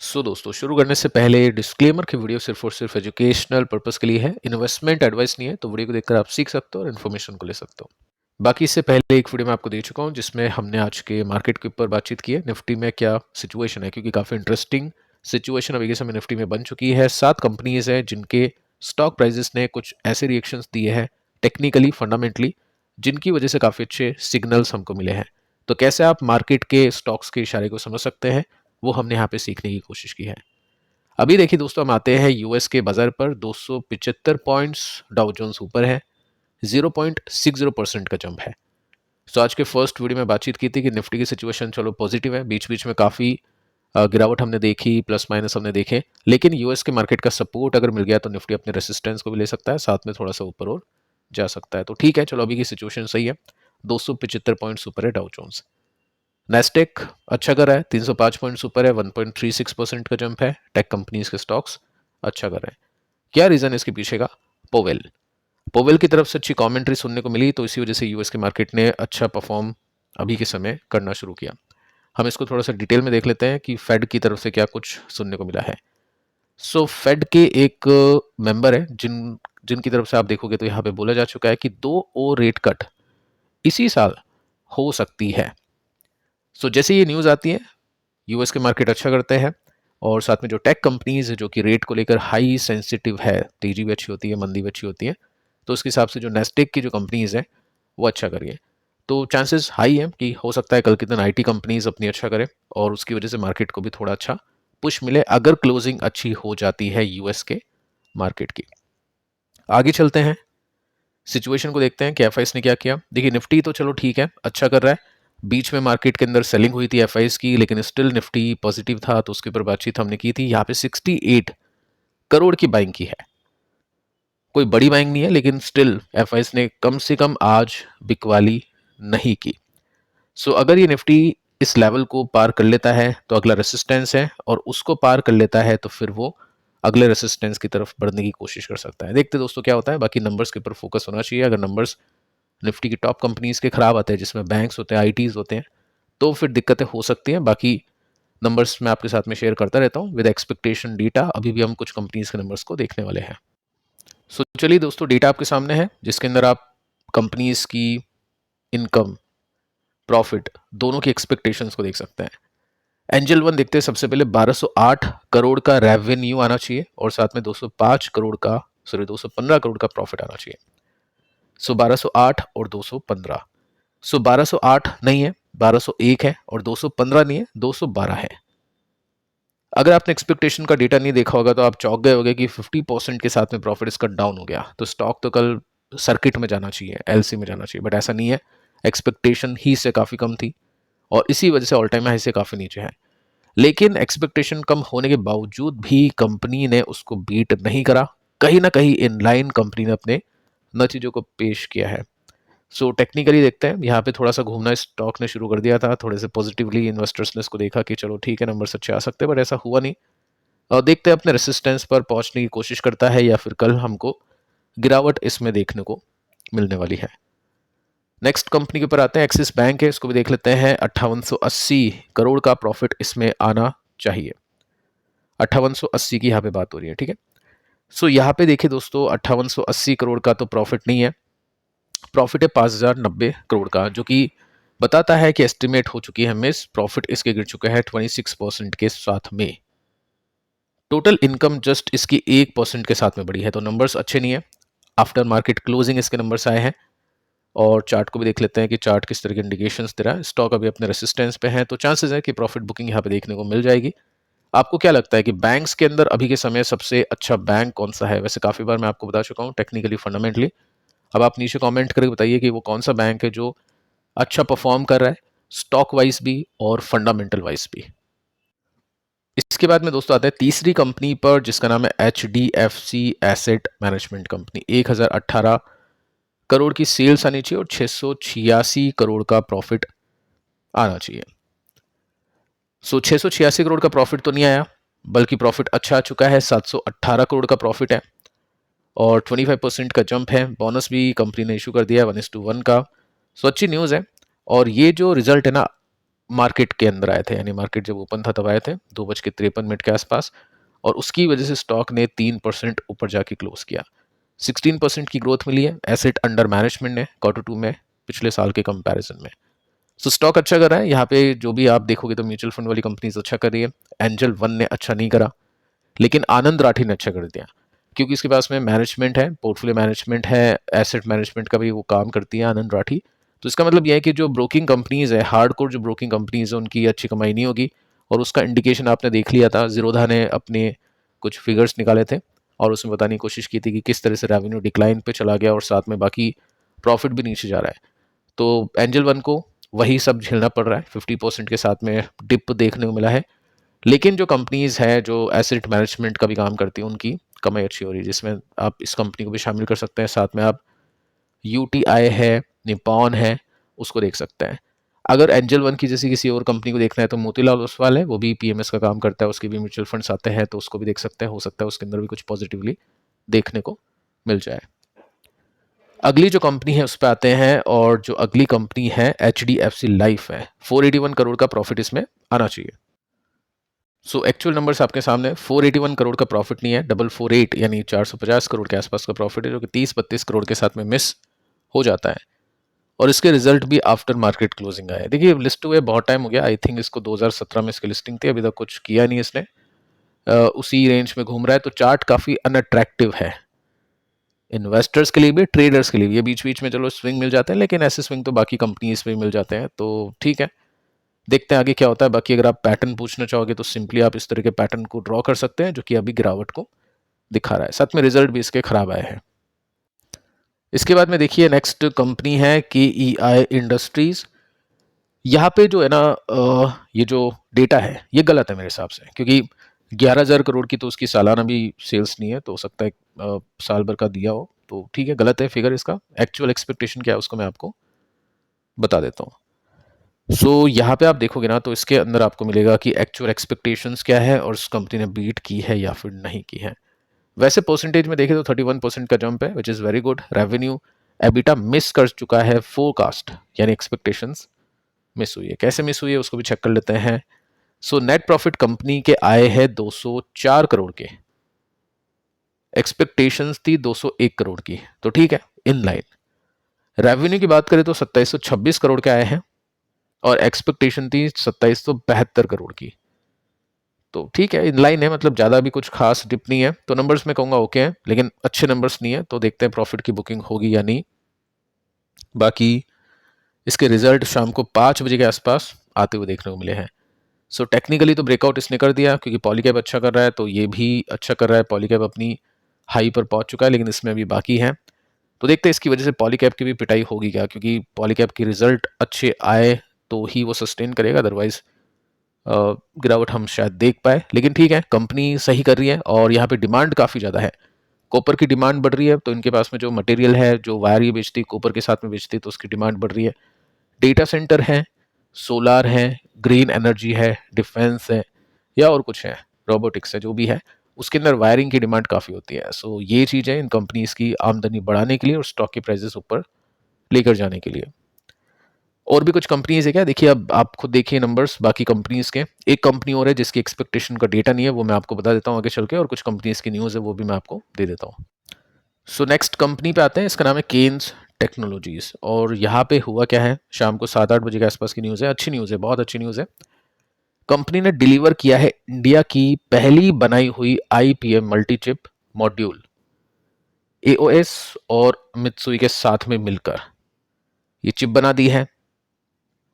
दोस्तों शुरू करने से पहले डिस्क्लेमर की वीडियो सिर्फ और सिर्फ एजुकेशनल पर्पस के लिए है, इन्वेस्टमेंट एडवाइस नहीं है। तो वीडियो को देखकर आप सीख सकते हो और इन्फॉर्मेशन को ले सकते हो। बाकी इससे पहले एक वीडियो मैं आपको दे चुका हूं जिसमें हमने आज के मार्केट के ऊपर बातचीत की है, निफ्टी में क्या सिचुएशन है, क्योंकि काफ़ी इंटरेस्टिंग सिचुएशन अभी के समय निफ्टी में बन चुकी है। 7 कंपनीज हैं जिनके स्टॉक प्राइजेस ने कुछ ऐसे रिएक्शंस दिए हैं टेक्निकली फंडामेंटली, जिनकी वजह से काफ़ी अच्छे सिग्नल्स हमको मिले हैं। तो कैसे आप मार्केट के स्टॉक्स के इशारे को समझ सकते हैं, वो हमने यहाँ पे सीखने की कोशिश की है। अभी देखिए दोस्तों, हम आते हैं यूएस के बाजार पर। 275 पॉइंट्स डाउ जोन्स ऊपर है, 0.60% का जंप है। आज के फर्स्ट वीडियो में बातचीत की थी कि निफ्टी की सिचुएशन चलो पॉजिटिव है, बीच बीच में काफ़ी गिरावट हमने देखी, प्लस माइनस हमने देखे, लेकिन यूएस के मार्केट का सपोर्ट अगर मिल गया तो निफ्टी अपने रेसिस्टेंस को भी ले सकता है, साथ में थोड़ा सा ऊपर और जा सकता है। तो ठीक है, चलो अभी की सिचुएशन सही है। 275 पॉइंट्स ऊपर है डाउ जोन्स। नेस्टेक अच्छा कर रहा है, 305 पॉइंट्स ऊपर है, 1.36% का जंप है। टेक कंपनीज के स्टॉक्स अच्छा कर रहे हैं। क्या रीजन है इसके पीछे का? पोवेल पोवेल की तरफ से अच्छी कमेंट्री सुनने को मिली, तो इसी वजह से यूएस के मार्केट ने अच्छा परफॉर्म अभी के समय करना शुरू किया। हम इसको थोड़ा सा डिटेल में देख लेते हैं कि फेड की तरफ से क्या कुछ सुनने को मिला है। फेड के एक मेंबर है जिनकी तरफ से आप देखोगे तो यहाँ पे बोला जा चुका है कि 2 और रेट कट इसी साल हो सकती है। जैसे ये न्यूज़ आती है, यूएस के मार्केट अच्छा करते हैं, और साथ में जो टेक कंपनीज है जो कि रेट को लेकर हाई सेंसिटिव है, तेजी भी अच्छी होती है, मंदी भी अच्छी होती है, तो उसके हिसाब से जो नेस्टेक की जो कंपनीज है वो अच्छा करिए। तो चांसेस हाई है कि हो सकता है कल के दिन आईटी कंपनीज अपनी अच्छा करें और उसकी वजह से मार्केट को भी थोड़ा अच्छा पुश मिले, अगर क्लोजिंग अच्छी हो जाती है यूएस के मार्केट की। आगे चलते हैं, सिचुएशन को देखते हैं कि एफआईएस ने क्या किया। देखिए निफ्टी तो चलो ठीक है, अच्छा कर रहा है। बीच में मार्केट के अंदर सेलिंग हुई थी एफआईएस की, लेकिन स्टिल निफ्टी पॉजिटिव था, तो उसके ऊपर बातचीत हमने की थी। यहाँ पे 68 करोड़ की बाइंग की है, कोई बड़ी बाइंग नहीं है, लेकिन स्टिल एफआईएस ने कम से कम आज बिकवाली नहीं की। अगर ये निफ्टी इस लेवल को पार कर लेता है तो अगला रेसिस्टेंस है, और उसको पार कर लेता है तो फिर वो अगले रेसिस्टेंस की तरफ बढ़ने की कोशिश कर सकता है। देखते दोस्तों क्या होता है। बाकी नंबर्स के ऊपर फोकस होना चाहिए। अगर नंबर्स निफ्टी की टॉप कंपनीज के खराब आते हैं, जिसमें बैंक्स होते हैं, आईटीज होते हैं, तो फिर दिक्कतें हो सकती हैं। बाकी नंबर्स मैं आपके साथ में शेयर करता रहता हूँ विद एक्सपेक्टेशन डेटा। अभी भी हम कुछ कंपनीज के नंबर्स को देखने वाले हैं। चलिए दोस्तों, डेटा आपके सामने है जिसके अंदर आप कंपनीज की इनकम, प्रॉफिट, दोनों की एक्सपेक्टेशंस को देख सकते हैं। एंजल वन देखते हैं। सबसे पहले 1208 करोड़ का रेवेन्यू आना चाहिए, और साथ में 215 करोड़ का प्रॉफिट आना चाहिए। 1208 और 215। 1208 नहीं है, 1201 है, और 215 नहीं है, 212 है। अगर आपने एक्सपेक्टेशन का डेटा नहीं देखा होगा तो आप चौंक गए होंगे कि 50% के साथ में प्रॉफिट इसका डाउन हो गया, तो स्टॉक तो कल सर्किट में जाना चाहिए, एलसी में जाना चाहिए, बट ऐसा नहीं है। एक्सपेक्टेशन ही से काफ़ी कम थी, और इसी वजह से ऑल टाइम हाई से काफ़ी नीचे है। लेकिन एक्सपेक्टेशन कम होने के बावजूद भी कंपनी ने उसको बीट नहीं करा। कहीं ना कहीं इनलाइन कंपनी ने अपने नतीजों को पेश किया है। टेक्निकली देखते हैं, यहाँ पे थोड़ा सा घूमना स्टॉक ने शुरू कर दिया था। थोड़े से पॉजिटिवली इन्वेस्टर्स ने इसको देखा कि चलो ठीक है, नंबर्स अच्छे आ सकते हैं, बट ऐसा हुआ नहीं। और देखते हैं अपने रेसिस्टेंस पर पहुंचने की कोशिश करता है या फिर कल हमको गिरावट इसमें देखने को मिलने वाली है। नेक्स्ट कंपनी के ऊपर आते हैं, एक्सिस बैंक है, इसको भी देख लेते हैं। 5880 करोड़ का प्रॉफिट इसमें आना चाहिए। 5880 की यहाँ पे बात हो रही है, ठीक है। यहाँ पे देखिए दोस्तों, 5880 करोड़ का तो प्रॉफिट नहीं है, प्रॉफिट है 5090 करोड़ का, जो कि बताता है कि एस्टिमेट हो चुकी है मिस। प्रॉफिट इसके गिर चुका है 26% के साथ में। टोटल इनकम जस्ट इसकी 1% के साथ में बढ़ी है, तो नंबर्स अच्छे नहीं है। आफ्टर मार्केट क्लोजिंग इसके नंबर्स आए हैं। और चार्ट को भी देख लेते हैं कि चार्ट किस तरह के इंडिकेशंस दे रहा है। स्टॉक अभी अपने रेसिस्टेंस पे है, तो चांसेस है कि प्रॉफिट बुकिंग यहाँ पे देखने को मिल जाएगी। आपको क्या लगता है कि बैंक्स के अंदर अभी के समय सबसे अच्छा बैंक कौन सा है? वैसे काफी बार मैं आपको बता चुका हूँ टेक्निकली फंडामेंटली। अब आप नीचे कमेंट करके बताइए कि वो कौन सा बैंक है जो अच्छा परफॉर्म कर रहा है, स्टॉक वाइज भी और फंडामेंटल वाइज भी। इसके बाद में दोस्तों आते हैं तीसरी कंपनी पर, जिसका नाम है HDFC asset management company. 1018 crore की सेल्स आनी चाहिए और 686 करोड़ का प्रॉफिट आना चाहिए। 686 करोड़ का प्रॉफिट तो नहीं आया, बल्कि प्रॉफिट अच्छा आ चुका है। 718 करोड़ का प्रॉफिट है और 25% का जंप है। बोनस भी कंपनी ने इशू कर दिया है 1:1 का। अच्छी न्यूज़ है। और ये जो रिजल्ट है ना, मार्केट के अंदर आए थे, यानी मार्केट जब ओपन था तब आए थे 2:53 के आसपास, और उसकी वजह से स्टॉक ने 3% ऊपर जाके क्लोज किया। 16% की ग्रोथ मिली है एसेट अंडर मैनेजमेंट ने Q2 में पिछले साल के कंपैरिजन में। सो स्टॉक अच्छा कर रहा है। यहाँ पे जो भी आप देखोगे तो म्यूचुअल फंड वाली कंपनीज अच्छा कर रही है। एंजल वन ने अच्छा नहीं करा, लेकिन आनंद राठी ने अच्छा कर दिया, क्योंकि इसके पास में मैनेजमेंट है, पोर्टफोलियो मैनेजमेंट है, एसेट मैनेजमेंट का भी वो काम करती है आनंद राठी। तो इसका मतलब यह है कि जो ब्रोकिंग कंपनीज है, हार्डकोर जो ब्रोकिंग कंपनीज है, उनकी अच्छी कमाई नहीं होगी। और उसका इंडिकेशन आपने देख लिया था, जीरोधा ने अपने कुछ फिगर्स निकाले थे और उसमें बताने की कोशिश की थी कि किस तरह से रेवेन्यू डिक्लाइन पे चला गया और साथ में बाकी प्रॉफिट भी नीचे जा रहा है। तो एंजल वन को वही सब झेलना पड़ रहा है, 50% के साथ में डिप देखने को मिला है। लेकिन जो कंपनीज है जो एसेट मैनेजमेंट का भी काम करती है, उनकी कमाई अच्छी हो रही है, जिसमें आप इस कंपनी को भी शामिल कर सकते हैं। साथ में आप यूटीआई है, निपॉन है, उसको देख सकते हैं। अगर एंजल वन की जैसी किसी और कंपनी को देखना है तो मोतीलाल ओसवाल है, वो भी पीएमएस का काम करता है, उसके भी म्यूचुअल फंड्स आते हैं, तो उसको भी देख सकते हैं। हो सकता है उसके अंदर भी कुछ पॉजिटिवली देखने को मिल जाए। अगली जो कंपनी है उस पर आते हैं, और जो अगली कंपनी है HDFC लाइफ है। 481 करोड़ का प्रॉफिट इसमें आना चाहिए। सो एक्चुअल नंबर्स आपके सामने, 481 करोड़ का प्रॉफिट नहीं है, 448 यानी 450 करोड़ के आसपास का प्रॉफिट है, जो कि 30-32 करोड़ के साथ में मिस हो जाता है। और इसके रिजल्ट भी आफ्टर मार्केट क्लोजिंग आए। देखिए लिस्ट हुए बहुत टाइम हो गया, आई थिंक इसको 2017 में इसकी लिस्टिंग थी, अभी तक कुछ किया नहीं इसने। उसी रेंज में घूम रहा है, तो चार्ट काफ़ी अनअट्रैक्टिव है इन्वेस्टर्स के लिए भी, ट्रेडर्स के लिए भी। ये बीच बीच में चलो स्विंग मिल जाते हैं, लेकिन ऐसे स्विंग तो बाकी कंपनीज पे भी मिल जाते हैं, तो ठीक है, देखते हैं आगे क्या होता है। बाकी अगर आप पैटर्न पूछना चाहोगे तो सिंपली आप इस तरह के पैटर्न को ड्रॉ कर सकते हैं, जो कि अभी गिरावट को दिखा रहा है। साथ में रिजल्ट भी इसके खराब आए हैं। इसके बाद में देखिए नेक्स्ट कंपनी है KEI इंडस्ट्रीज। यहाँ पे जो है ना, ये जो डेटा है ये गलत है मेरे हिसाब से, क्योंकि 11,000 करोड़ की तो उसकी सालाना भी सेल्स नहीं है, तो हो सकता है साल भर का दिया हो, तो ठीक है, गलत है फिगर इसका। एक्चुअल एक्सपेक्टेशन क्या है उसको मैं आपको बता देता हूँ। यहाँ पे आप देखोगे ना, तो इसके अंदर आपको मिलेगा कि एक्चुअल एक्सपेक्टेशंस क्या है और उस कंपनी ने बीट की है या फिर नहीं की है। वैसे परसेंटेज में देखें तो 31% का जंप है, which is very good. Revenue EBITDA miss कर चुका है फोरकास्ट, यानी एक्सपेक्टेशंस मिस हुई है। कैसे मिस हुई है उसको भी चेक कर लेते हैं। नेट प्रॉफिट कंपनी के आए हैं 204 करोड़ के, एक्सपेक्टेशंस थी 201 करोड़ की, तो ठीक है, इन लाइन। रेवेन्यू की बात करें तो 2726 करोड़ के आए हैं और एक्सपेक्टेशन थी 2772 करोड़ की, तो ठीक है, इन लाइन है, मतलब ज़्यादा भी कुछ खास डिप नहीं है। तो नंबर्स मैं कहूँगा ओके हैं, लेकिन अच्छे नंबर्स नहीं है, तो देखते हैं प्रॉफिट की बुकिंग होगी या नहीं। बाकी इसके रिजल्ट शाम को 5 बजे के आसपास आते हुए देखने को मिले हैं। टेक्निकली तो ब्रेकआउट इसने कर दिया, क्योंकि पॉलीकैब अच्छा कर रहा है, तो ये भी अच्छा कर रहा है। पॉलीकैब अपनी हाई पर पहुंच चुका है, लेकिन इसमें अभी बाकी है, तो देखते हैं इसकी वजह से पॉलीकैब की भी पिटाई होगी क्या, क्योंकि पॉलीकैब की रिजल्ट अच्छे आए तो ही वो सस्टेन करेगा, अदरवाइज गिरावट हम शायद देख पाए। लेकिन ठीक है, कंपनी सही कर रही है और यहाँ पे डिमांड काफ़ी ज़्यादा है, कॉपर की डिमांड बढ़ रही है, तो इनके पास में जो मटेरियल है, जो वायर ये बेचती है कॉपर के साथ में बेचती है, तो उसकी डिमांड बढ़ रही है। डेटा सेंटर है, सोलार है, ग्रीन एनर्जी है, डिफेंस है, या और कुछ है, रोबोटिक्स है, जो भी है, उसके अंदर वायरिंग की डिमांड काफ़ी होती है। ये चीज़ें इन कंपनीज की आमदनी बढ़ाने के लिए और स्टॉक के प्राइसेस ऊपर लेकर जाने के लिए। और भी कुछ कंपनीज है क्या, देखिए अब आप खुद देखिए नंबर्स बाकी कंपनीज के। एक कंपनी और है जिसकी एक्सपेक्टेशन का डेटा नहीं है, वो मैं आपको बता देता हूँ आगे चल के, और कुछ कंपनीज की न्यूज़ है वो भी मैं आपको दे देता हूँ। नेक्स्ट कंपनी पे आते हैं, इसका नाम है केन्स टेक्नोलॉजीज। और यहाँ पे हुआ क्या है, शाम को 7-8 बजे के आसपास की न्यूज़ है, अच्छी न्यूज़ है, बहुत अच्छी न्यूज़ है। कंपनी ने डिलीवर किया है इंडिया की पहली बनाई हुई IPM multi chip module, AOS और मित्सुई के साथ में मिलकर ये चिप बना दी है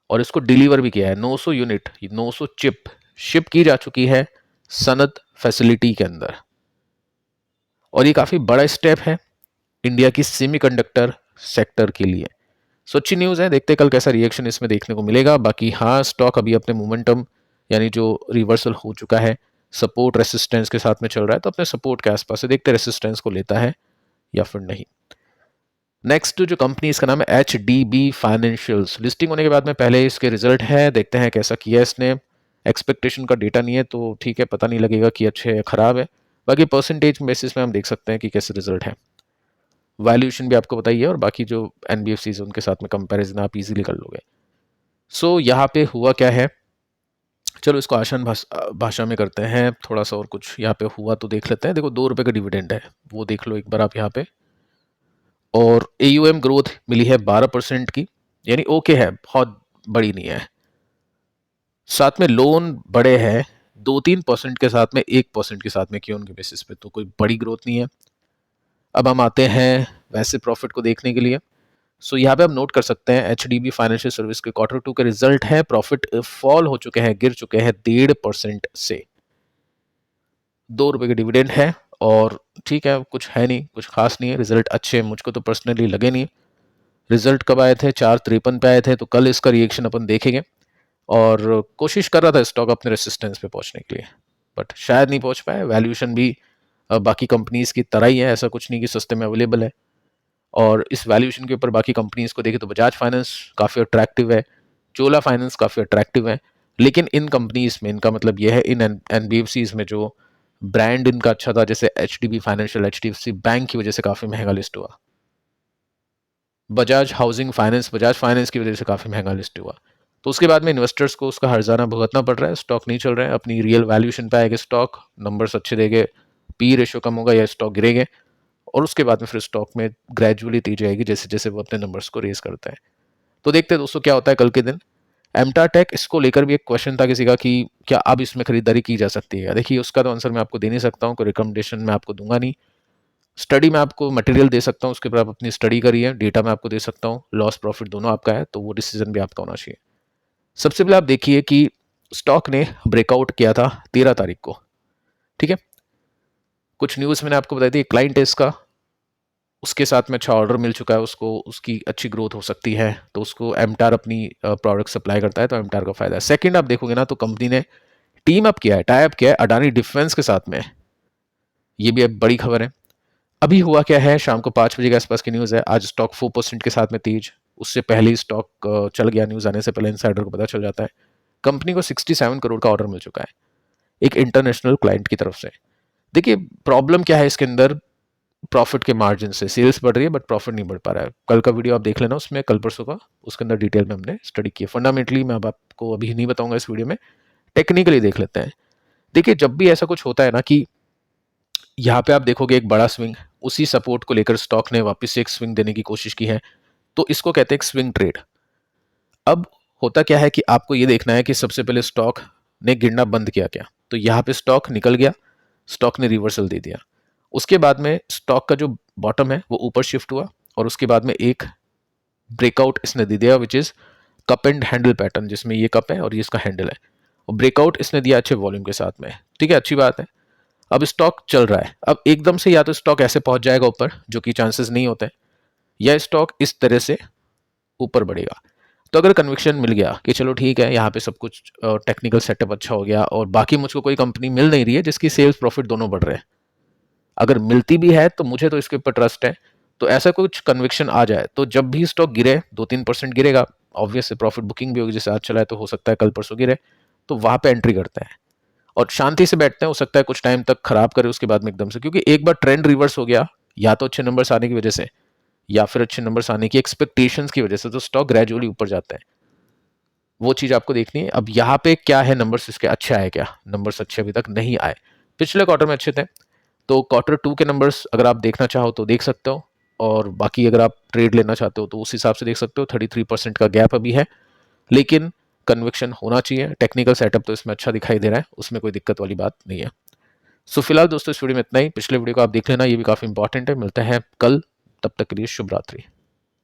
और इसको डिलीवर भी किया है। 900 यूनिट, 900 चिप शिप की जा चुकी है सनद फैसिलिटी के अंदर, और ये काफ़ी बड़ा स्टेप है इंडिया की सेमीकंडक्टर सेक्टर के लिए। अच्छी न्यूज़ है, देखते हैं कल कैसा रिएक्शन इसमें देखने को मिलेगा। बाकी हाँ, स्टॉक अभी अपने मोमेंटम, यानी जो रिवर्सल हो चुका है, सपोर्ट रेसिस्टेंस के साथ में चल रहा है, तो अपने सपोर्ट के आसपास से देखते हैं रेसिस्टेंस को लेता है या फिर नहीं। नेक्स्ट जो कंपनी, इसका नाम है HDB फाइनेंशियल्स। लिस्टिंग होने के बाद में पहले इसके रिजल्ट है, देखते हैं कैसा किया इसने। एक्सपेक्टेशन का डेटा नहीं है, तो ठीक है, पता नहीं लगेगा कि अच्छे या खराब है। बाकी परसेंटेज बेसिस में हम देख सकते हैं कि कैसे रिजल्ट है। वैल्यूएशन भी आपको बताइए, और बाकी जो NBFCs उनके साथ में कंपैरिजन आप इजीली कर लोगे। सो यहाँ पे हुआ क्या है, चलो इसको आसान भाषा में करते हैं थोड़ा सा, और कुछ यहाँ पे हुआ तो देख लेते हैं। देखो 2 रुपए का डिविडेंड है, वो देख लो एक बार आप यहाँ पे, और AUM ग्रोथ मिली है 12% की, यानी ओके है, बहुत बड़ी नहीं है। साथ में लोन बड़े हैं 2-3% के साथ में, 1% के साथ में क्यों उनके बेसिस पे, तो कोई बड़ी ग्रोथ नहीं है। अब हम आते हैं वैसे प्रॉफिट को देखने के लिए। सो यहाँ पे हम नोट कर सकते हैं HDB फाइनेंशियल सर्विस के Q2 के रिजल्ट है, प्रॉफिट फॉल हो चुके हैं, गिर चुके हैं 1.5% से। 2 रुपए के डिविडेंड है और ठीक है, कुछ है नहीं, कुछ खास नहीं है, रिजल्ट अच्छे मुझको तो पर्सनली लगे नहीं। रिजल्ट कब आए थे, 4.53 पे आए थे, तो कल इसका रिएक्शन अपन देखेंगे। और कोशिश कर रहा था स्टॉक अपने रेसिस्टेंस पे पहुंचने के लिए, बट शायद नहीं पहुंच पाए। वैल्यूएशन भी बाकी कंपनीज की तरह ही है, ऐसा कुछ नहीं कि सस्ते में अवेलेबल है। और इस वैल्यूएशन के ऊपर बाकी कंपनीज को देखें तो बजाज फाइनेंस काफ़ी अट्रैक्टिव है, चोला फाइनेंस काफ़ी अट्रैक्टिव है, लेकिन इन कंपनीज में, इनका मतलब यह है इन NBFCs में जो ब्रांड इनका अच्छा था, जैसे HDB फाइनेंशियल, HDFC बैंक की वजह से काफ़ी महंगा लिस्ट हुआ। Bajaj housing finance, Bajaj finance की वजह से काफ़ी महंगा लिस्ट हुआ। तो उसके बाद में इन्वेस्टर्स को उसका हर्जाना भुगतना पड़ रहा है, स्टॉक नहीं चल रहे हैं, अपनी रियल वैल्यूएशन पे आएगा स्टॉक, नंबर्स अच्छे देंगे, पी रेशियो कम होगा या स्टॉक गिरेंगे, और उसके बाद में फिर स्टॉक में ग्रेजुअली तेजी आएगी जैसे जैसे वो अपने नंबर्स को रेज करता है। तो देखते हैं दोस्तों क्या होता है कल के दिन। एमटा टेक, इसको लेकर भी एक क्वेश्चन था किसी का कि क्या अब इसमें खरीदारी की जा सकती है। देखिए उसका तो आंसर मैं आपको दे नहीं सकता हूँ, कोई रिकमेंडेशन मैं आपको दूंगा नहीं। स्टडी में आपको मटेरियल दे सकता हूँ, उसके ऊपर आप अपनी स्टडी करिए, डेटा मैं आपको दे सकता हूँ, लॉस प्रॉफिट दोनों आपका है, तो वो डिसीजन भी आपका होना चाहिए। सबसे पहले आप देखिए कि स्टॉक ने ब्रेकआउट किया था 13 तारीख को, ठीक है। कुछ न्यूज़ मैंने आपको बताई थी, क्लाइंट है इसका, उसके साथ में अच्छा ऑर्डर मिल चुका है उसको, उसकी अच्छी ग्रोथ हो सकती है, तो उसको एमटार अपनी प्रोडक्ट सप्लाई करता है, तो एमटार का फायदा है। सेकंड आप देखोगे ना तो कंपनी ने टीम अप किया है, टाई अप किया है अडानी डिफेंस के साथ में, ये भी अब बड़ी खबर है। अभी हुआ क्या है, शाम को 5 बजे के आसपास की न्यूज़ है, आज स्टॉक 4% के साथ में तेज, उससे पहले ही स्टॉक चल गया, न्यूज़ आने से पहले इनसाइडर को पता चल जाता है। कंपनी को 67 करोड़ का ऑर्डर मिल चुका है एक इंटरनेशनल क्लाइंट की तरफ से। देखिए प्रॉब्लम क्या है इसके अंदर, प्रॉफिट के मार्जिन से सेल्स बढ़ रही है बट प्रॉफिट नहीं बढ़ पा रहा है। कल का वीडियो आप देख लेना, उसमें कल परसों का, उसके अंदर डिटेल में हमने स्टडी की है। फंडामेंटली मैं अब आपको अभी नहीं बताऊंगा इस वीडियो में, टेक्निकली देख लेते हैं। देखिए जब भी ऐसा कुछ होता है ना कि यहाँ पे आप देखोगे एक बड़ा स्विंग, उसी सपोर्ट को लेकर स्टॉक ने वापस से एक स्विंग देने की कोशिश की है, तो इसको कहते हैं एक स्विंग ट्रेड। अब होता क्या है कि आपको ये देखना है कि सबसे पहले स्टॉक ने गिरना बंद किया क्या, तो यहाँ पे स्टॉक निकल गया, स्टॉक ने रिवर्सल दे दिया, उसके बाद में स्टॉक का जो बॉटम है वो ऊपर शिफ्ट हुआ, और उसके बाद में एक ब्रेकआउट इसने दे दिया, which is cup and handle pattern, जिसमें ये कप है और ये इसका हैंडल है, और ब्रेकआउट इसने दिया अच्छे वॉल्यूम के साथ में, ठीक है, अच्छी बात है। अब स्टॉक चल रहा है, अब एकदम से या तो स्टॉक ऐसे पहुंच जाएगा ऊपर, जो कि चांसेस नहीं होते, या स्टॉक इस तरह से ऊपर बढ़ेगा। तो अगर कन्विक्शन मिल गया कि चलो ठीक है, यहाँ पे सब कुछ टेक्निकल सेटअप अच्छा हो गया, और बाकी मुझको कोई कंपनी मिल नहीं रही है जिसकी सेल्स प्रॉफिट दोनों बढ़ रहे हैं, अगर मिलती भी है तो मुझे तो इसके ऊपर ट्रस्ट है, तो ऐसा कुछ कन्विक्शन आ जाए, तो जब भी स्टॉक गिरे 2-3% गिरेगा, ऑब्वियस प्रॉफिट बुकिंग भी होगी, जैसे आज चला है तो हो सकता है कल परसों गिरे, तो वहां पे एंट्री करते हैं और शांति से बैठते हैं। हो सकता है कुछ टाइम तक खराब करे उसके बाद में एकदम से, क्योंकि एक बार ट्रेंड रिवर्स हो गया, या तो अच्छे नंबर्स आने की वजह से या फिर अच्छे नंबर्स आने की एक्सपेक्टेशंस की वजह से, तो स्टॉक ग्रेजुअली ऊपर जाता है, वो चीज आपको देखनी है। अब यहाँ पे क्या है, नंबर्स इसके अच्छे आए क्या, नंबर्स अच्छे अभी तक नहीं आए, पिछले क्वार्टर में अच्छे थे, तो Q2 के नंबर्स अगर आप देखना चाहो तो देख सकते हो, और बाकी अगर आप ट्रेड लेना चाहते हो तो उस हिसाब से देख सकते हो। 33% का गैप अभी है, लेकिन कन्विक्शन होना चाहिए, टेक्निकल सेटअप तो इसमें अच्छा दिखाई दे रहा है, उसमें कोई दिक्कत वाली बात नहीं है। सो फिलहाल दोस्तों इस वीडियो में इतना ही, पिछले वीडियो को आप देख लेना, ये भी काफी इंपॉर्टेंट है। मिलते हैं कल, तब तक के लिए शुभ रात्रि।